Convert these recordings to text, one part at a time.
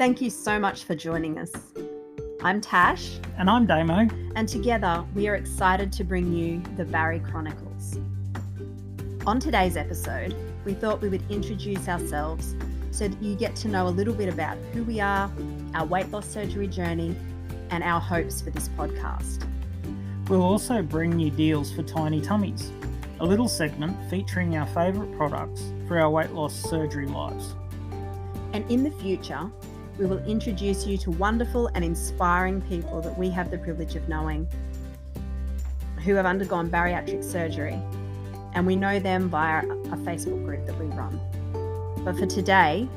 Thank you so much for joining us. I'm Tash. And I'm Damo. And together we are excited to bring you the Barry Chronicles. On today's episode, we thought we would introduce ourselves so that you get to know a little bit about who we are, our weight loss surgery journey, and our hopes for this podcast. We'll also bring you deals for tiny tummies, a little segment featuring our favourite products for our weight loss surgery lives. And in the future, we will introduce you to wonderful and inspiring people that we have the privilege of knowing who have undergone bariatric surgery, and we know them via a Facebook group that we run. But for today,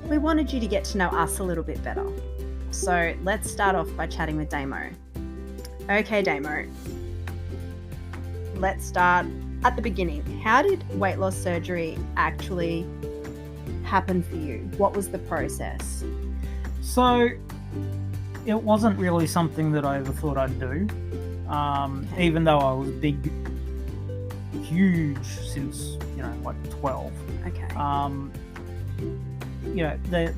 we wanted you to get to know us a little bit better. So let's start off by chatting with Damo. Okay, Damo, let's start at the beginning. How did weight loss surgery actually happen for you? What was the process? So it wasn't really something that I ever thought I'd do, even though I was huge since, like 12. Okay.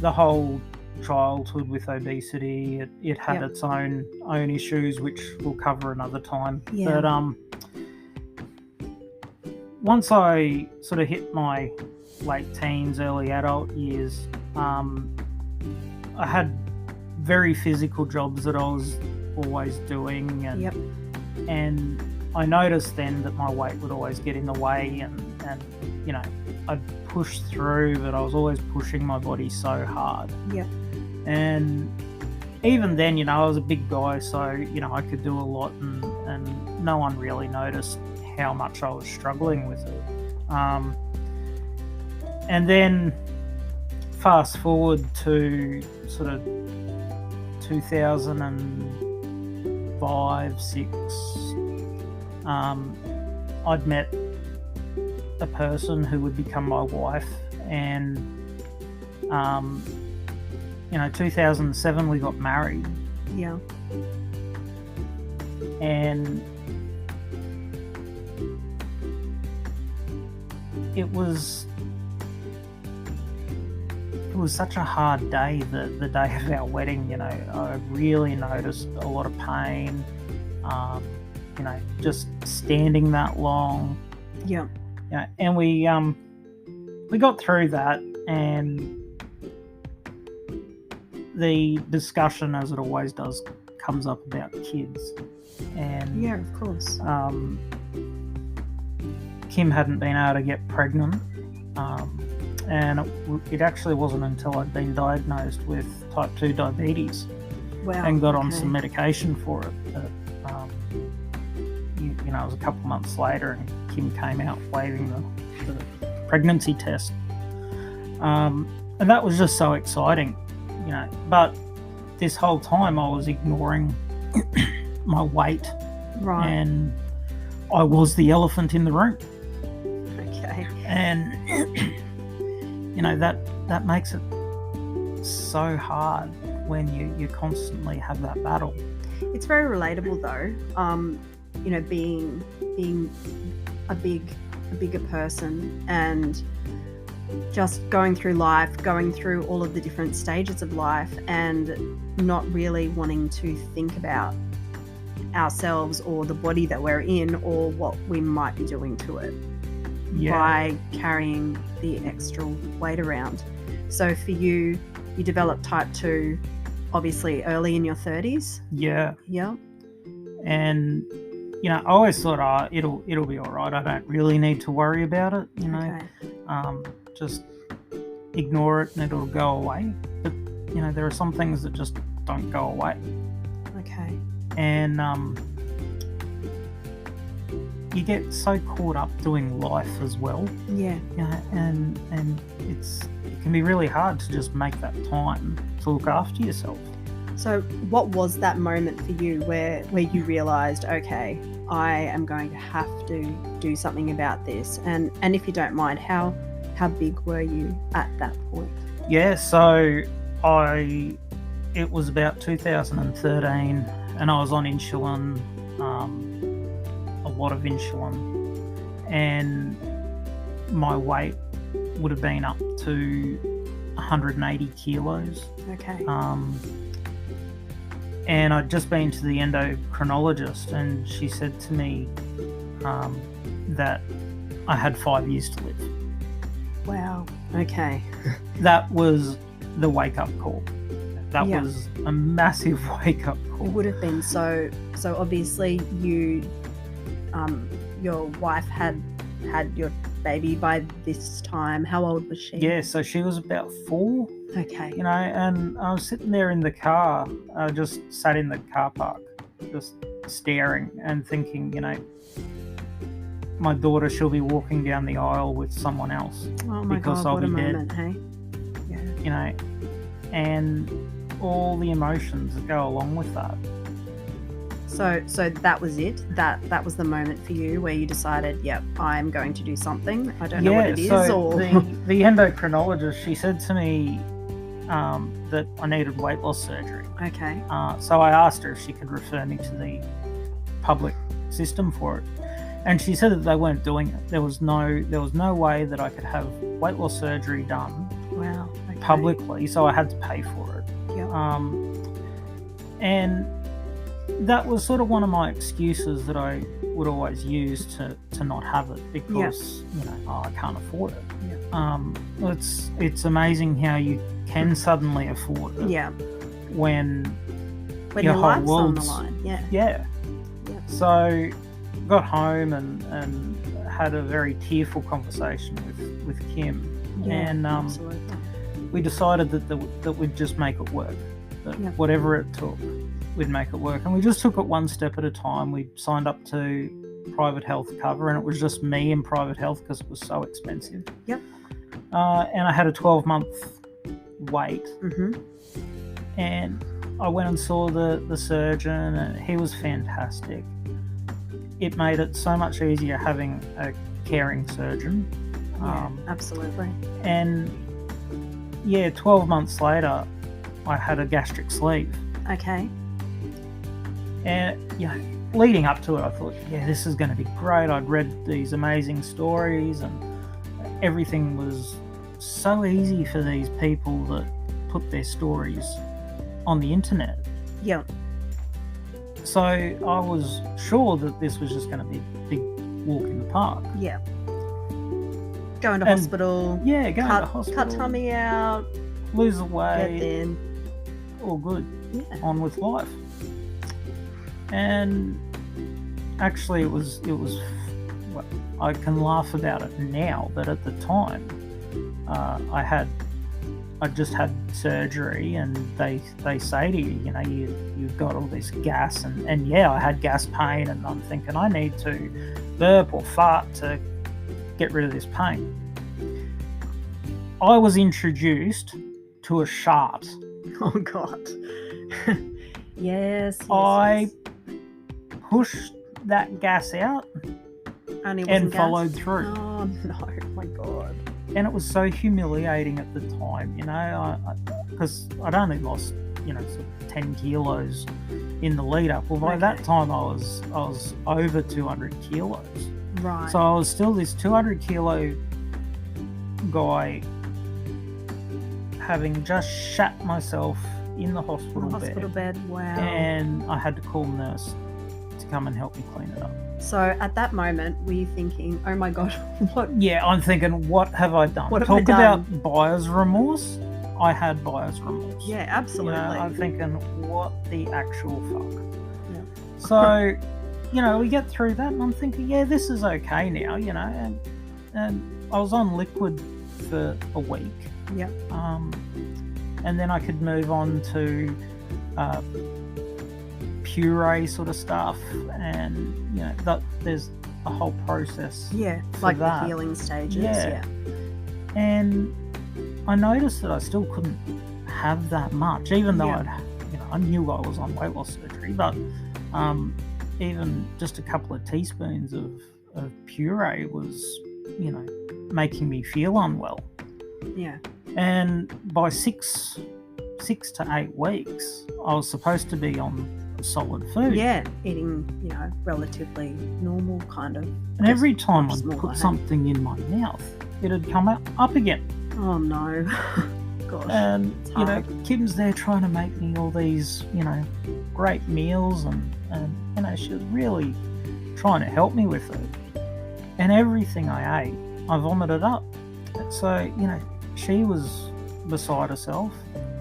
The whole childhood with obesity, it had its own issues, which we'll cover another time. Yeah. But once I sort of hit my late teens, early adult years, I had very physical jobs that I was always doing, and I noticed then that my weight would always get in the way, and I'd push through, but I was always pushing my body so hard. Yeah. And even then, I was a big guy, so I could do a lot, and no one really noticed how much I was struggling with it. And then fast forward to sort of 2005, 6, I'd met a person who would become my wife, and 2007 we got married. Yeah. And it was such a hard day, the day of our wedding. I really noticed a lot of pain, just standing that long. Yeah. And we got through that, and the discussion, as it always does, comes up about kids. And yeah, of course. Kim hadn't been able to get pregnant, and it actually wasn't until I'd been diagnosed with type 2 diabetes and got on some medication for it that it was a couple months later, and Kim came out waving the pregnancy test, and that was just so exciting, but this whole time I was ignoring my weight, right? And I was the elephant in the room. Okay. And that makes it so hard when you constantly have that battle. It's very relatable though. Being a bigger person, and just going through life, going through all of the different stages of life, and not really wanting to think about ourselves or the body that we're in, or what we might be doing to it by carrying the extra weight around. So for you developed type 2 obviously early in your 30s. Yeah. And I always thought, it'll be all right. I don't really need to worry about it. Just ignore it and it'll go away. But there are some things that just don't go away. Okay. And you get so caught up doing life as well. Yeah. And it can be really hard to just make that time to look after yourself. So what was that moment for you where you realised, okay, I am going to have to do something about this? And if you don't mind, how big were you at that point? Yeah, so it was about 2013, and I was on insulin, a lot of insulin, and my weight would have been up to 180 kilos. Okay. And I'd just been to the endocrinologist, and she said to me that I had 5 years to live. Wow. Okay. That was the wake-up call. That Yeah. was a massive wake-up It call. would have been so obviously you your wife had your baby by this time. How old was she? Yeah, so she was about 4, Okay. you know, and I was sitting there in the car, just sat in the car park, just staring and thinking, you know, my daughter, she'll be walking down the aisle with someone else, Oh my because God, I'll what a be dead. moment, hey? Yeah. you know, and all the emotions that go along with that. So that was it. That was the moment for you where you decided, yep, I'm going to do something. I don't know what it is. So Or the endocrinologist, she said to me that I needed weight loss surgery. okay. So I asked her if she could refer me to the public system for it, and she said that they weren't doing it. There was no way that I could have weight loss surgery done Wow. Okay. publicly, so I had to pay for it. Yep. And that was sort of one of my excuses that I would always use to not have it, because you know, I can't afford it. It's amazing how you can suddenly afford it. Yeah. When When your your whole life's on the world's- line. Yeah. yeah. Yep. So got home and had a very tearful conversation with Kim, Yeah. and Absolutely. we decided that we'd just make it work. That Yeah. whatever it took, we'd make it work. And we just took it one step at a time. We signed up to private health cover, and it was just me in private health because it was so expensive. Yep. And I had a 12-month wait, Mm-hmm. and I went and saw the surgeon, and he was fantastic. It made it so much easier having a caring surgeon. Yeah, absolutely. And 12 months later, I had a gastric sleeve. Okay. And leading up to it, I thought, this is going to be great. I'd read these amazing stories, and everything was so easy for these people that put their stories on the internet. Yeah. So I was sure that this was just going to be a big walk in the park. Yeah. Going to And- hospital. Yeah, going to Cut hospital, tummy out. lose the Get weight, in. all good, Yeah. on with life. And actually, it was. Well, I can laugh about it now, but at the time, I just had surgery, and they say to you, you've got all this gas, and I had gas pain, and I'm thinking I need to burp or fart to get rid of this pain. I was introduced to a shark. Oh God. yes. I pushed that gas out Only and wasn't gas? followed through. Oh no! My God. And it was so humiliating at the time, because I'd only lost, sort of 10 kilos in the lead up. Well, by that Okay. time, I was over 200 kilos. Right. So I was still this 200 kilo guy, having just shat myself in the hospital, hospital bed, bed. Wow. and I had to call a nurse to come and help me clean it up. So at that moment, were you thinking, "Oh my God, what?" Yeah, I'm thinking, what have I done? What have I Talk done? about buyer's remorse. I had buyer's remorse. Yeah, absolutely. I'm thinking, what the actual fuck? Yeah. So, we get through that, and I'm thinking, this is okay now, and I was on liquid for a week. Yep. And then I could move on to puree sort of stuff, and there's a whole process. Yeah, for like that. the healing stages. Yeah. And I noticed that I still couldn't have that much, even though Yeah. I knew I was on weight loss surgery, but even just a couple of teaspoons of puree was, making me feel unwell. Yeah. And by 6 to 8 weeks, I was supposed to be on solid food. Yeah. Eating, relatively normal kind of. And every time much I'd smaller, put hey? something in my mouth, it'd come up again. Oh no. Gosh, And, it's you know, hard. Kim's there trying to make me all these, you know, great meals and you know, she was really trying to help me with it. And everything I ate, I vomited up. So, you know, she was beside herself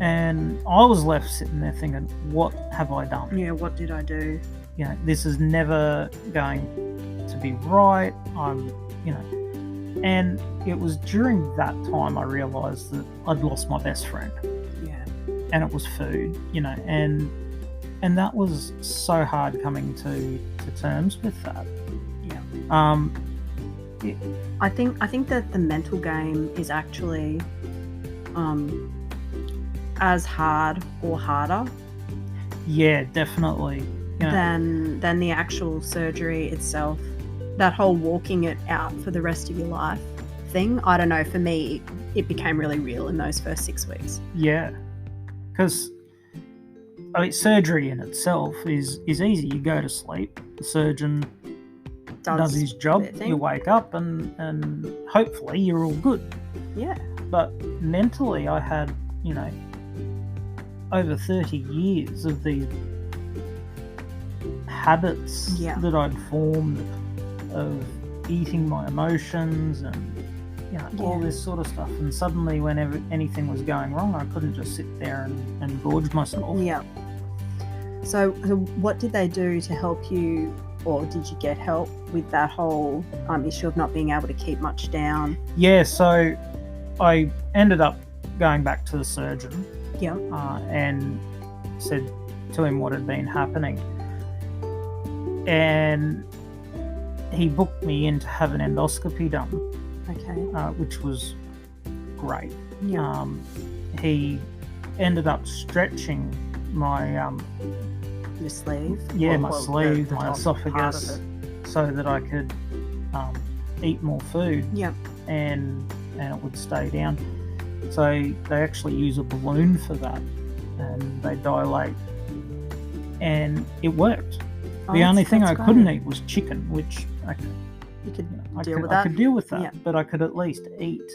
and I was left sitting there thinking, what have I done? Yeah, what did I do? You know, this is never going to be right. You know, and it was during that time I realised that I'd lost my best friend. Yeah. And it was food, you know, and that was so hard coming to terms with that. Yeah. I think that the mental game is actually as hard or harder Yeah, definitely. You know, than the actual surgery itself. That whole walking it out for the rest of your life thing, I don't know, for me it became really real in those first 6 weeks. yeah, because I mean, surgery in itself is easy. You go to sleep, the surgeon does his job, their thing. you wake up and hopefully you're all good. Yeah. But mentally I had, you know, over 30 years of these habits Yeah. that I'd formed of eating my emotions and, you know, all Yeah. this sort of stuff. And suddenly whenever anything was going wrong, I couldn't just sit there and gorge myself. Yeah. So what did they do to help you, or did you get help with that whole issue of not being able to keep much down? Yeah, so I ended up going back to the surgeon Yeah. and said to him what had been happening. And he booked me in to have an endoscopy done, Okay. which was great. Yeah. He ended up stretching my Your sleeve. my sleeve, my top part of esophagus, it. so that I could eat more food. Yeah. and it would stay down. So they actually use a balloon for that, and they dilate, and it worked. The only thing I couldn't eat was chicken, which You could I deal could, with I that. could deal with that, Yeah. but I could at least eat.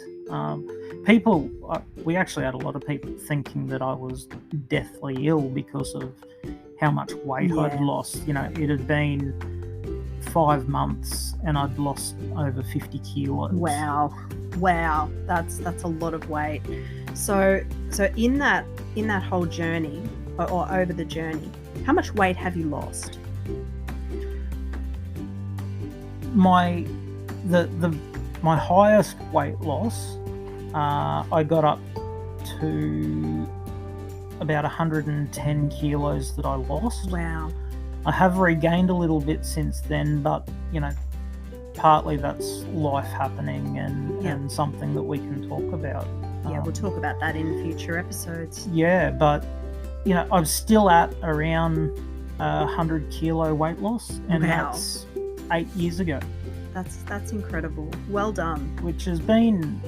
We actually had a lot of people thinking that I was deathly ill because of how much weight I'd Yeah. lost. You know, it had been 5 months and I'd lost over 50 kilos. Wow, that's a lot of weight. So in that whole journey, or over the journey, how much weight have you lost? My highest weight loss, I got up to about 110 kilos that I lost. Wow. I have regained a little bit since then, but you know, partly that's life happening and something that we can talk about. Yeah, we'll talk about that in future episodes. Yeah, but you know, I'm still at around 100 kilo weight loss, and Wow. that's 8 years ago. That's incredible. Well done. Which has been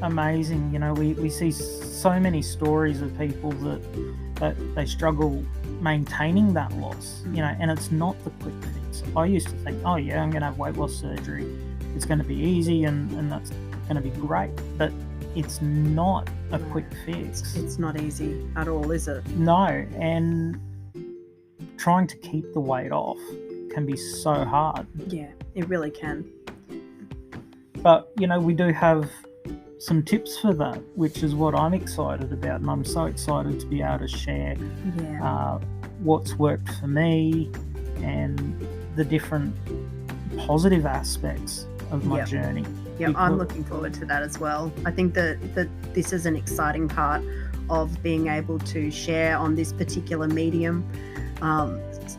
amazing. You know, we see so many stories of people that they struggle maintaining that loss, you know, and it's not the quick fix. I used to think, oh yeah, I'm going to have weight loss surgery, it's going to be easy and that's going to be great, but it's not a quick fix. It's not easy at all, is it? No, and trying to keep the weight off can be so hard. Yeah, it really can. But you know, we do have some tips for that, which is what I'm excited about, and I'm so excited to be able to share what's worked for me and the different positive aspects of my journey. Yeah, I'm looking forward to that as well. I think that this is an exciting part of being able to share on this particular medium,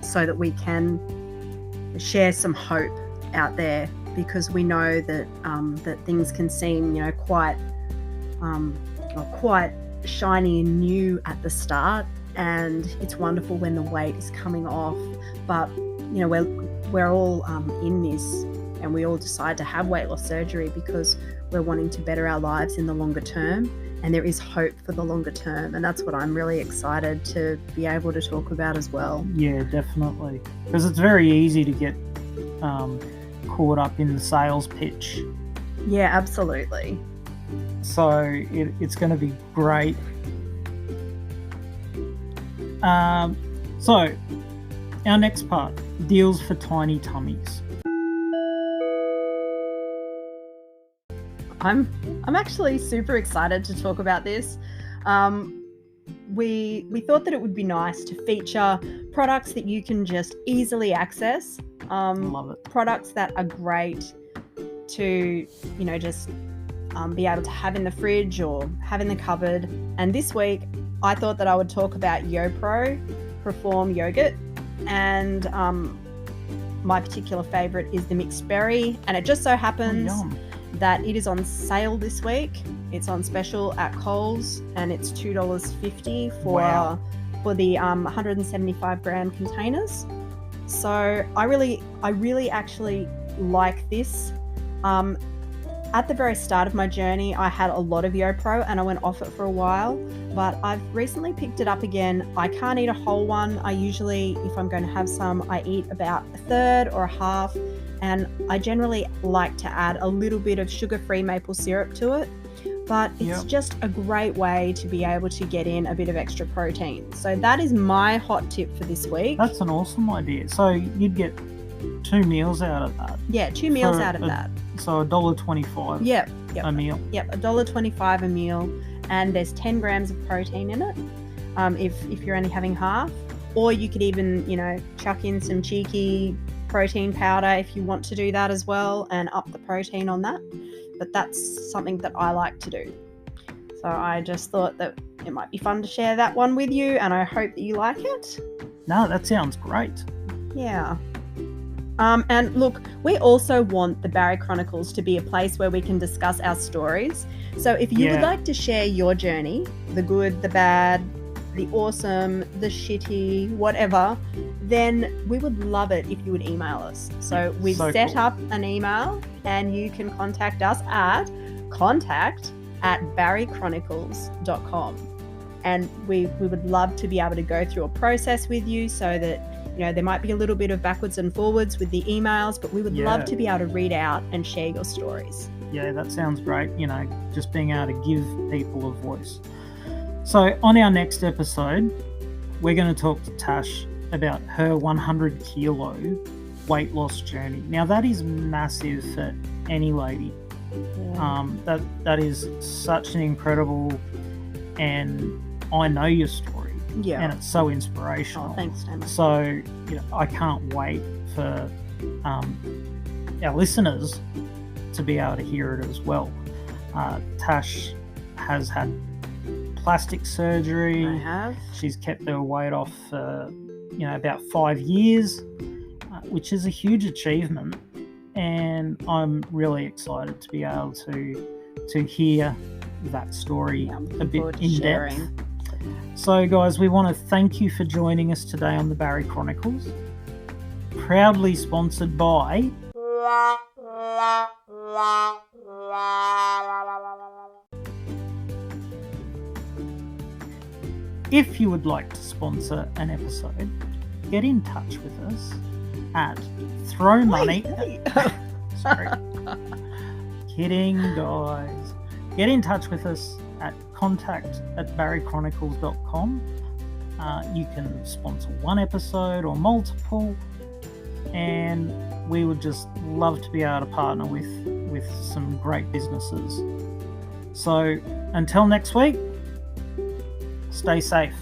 so that we can share some hope out there, because we know that that things can seem, you know, quite shiny and new at the start, and it's wonderful when the weight is coming off. But you know, we're all in this, and we all decide to have weight loss surgery because we're wanting to better our lives in the longer term, and there is hope for the longer term, and that's what I'm really excited to be able to talk about as well. Yeah, definitely, because it's very easy to get caught up in the sales pitch. Yeah, absolutely. So it's going to be great. So our next part, deals for tiny tummies. I'm actually super excited to talk about this. We thought that it would be nice to feature products that you can just easily access. Love it. Products that are great to, just be able to have in the fridge or have in the cupboard. And this week, I thought that I would talk about YoPro Perform Yogurt, and my particular favourite is the mixed berry, and it just so happens that it is on sale this week. It's on special at Coles, and it's $2.50 for the 175 gram containers. So I really actually like this. At the very start of my journey, I had a lot of YoPro and I went off it for a while, but I've recently picked it up again. I can't eat a whole one. I usually, if I'm going to have some, I eat about a third or a half, and I generally like to add a little bit of sugar-free maple syrup to it. But it's just a great way to be able to get in a bit of extra protein. So that is my hot tip for this week. That's an awesome idea. So you'd get 2 meals out of that. Yeah, 2 meals out of that. So $1.25 a meal. Yep, $1.25 a meal, and there's 10 grams of protein in it. If you're only having half, or you could even chuck in some cheeky protein powder if you want to do that as well, and up the protein on that. But that's something that I like to do. So I just thought that it might be fun to share that one with you, and I hope that you like it. No, that sounds great. Yeah. And look, we also want the Barry Chronicles to be a place where we can discuss our stories. So if you would like to share your journey, the good, the bad, the awesome, the shitty, whatever, then we would love it if you would email us. So we've set up an email, and you can contact us at contact@barrychronicles.com. And we would love to be able to go through a process with you, so that there might be a little bit of backwards and forwards with the emails, but we would love to be able to read out and share your stories. Yeah, that sounds great. Just being able to give people a voice. So on our next episode, we're going to talk to Tash about her 100 kilo weight loss journey. Now that is massive for any lady. Yeah. That is such an incredible, and I know your story. Yeah. And it's so inspirational. Oh, thanks, Damo. So, I can't wait for our listeners to be able to hear it as well. Tash has had plastic surgery. I have. She's kept her weight off for, about 5 years, which is a huge achievement. And I'm really excited to be able to hear that story a bit in depth. So guys, we want to thank you for joining us today on the Barry Chronicles, proudly sponsored by If you would like to sponsor an episode, get in touch with us at throw money. Sorry. Kidding, guys. Get in touch with us at contact@barrychronicles.com. You can sponsor one episode or multiple, and we would just love to be able to partner with some great businesses. So until next week, stay safe.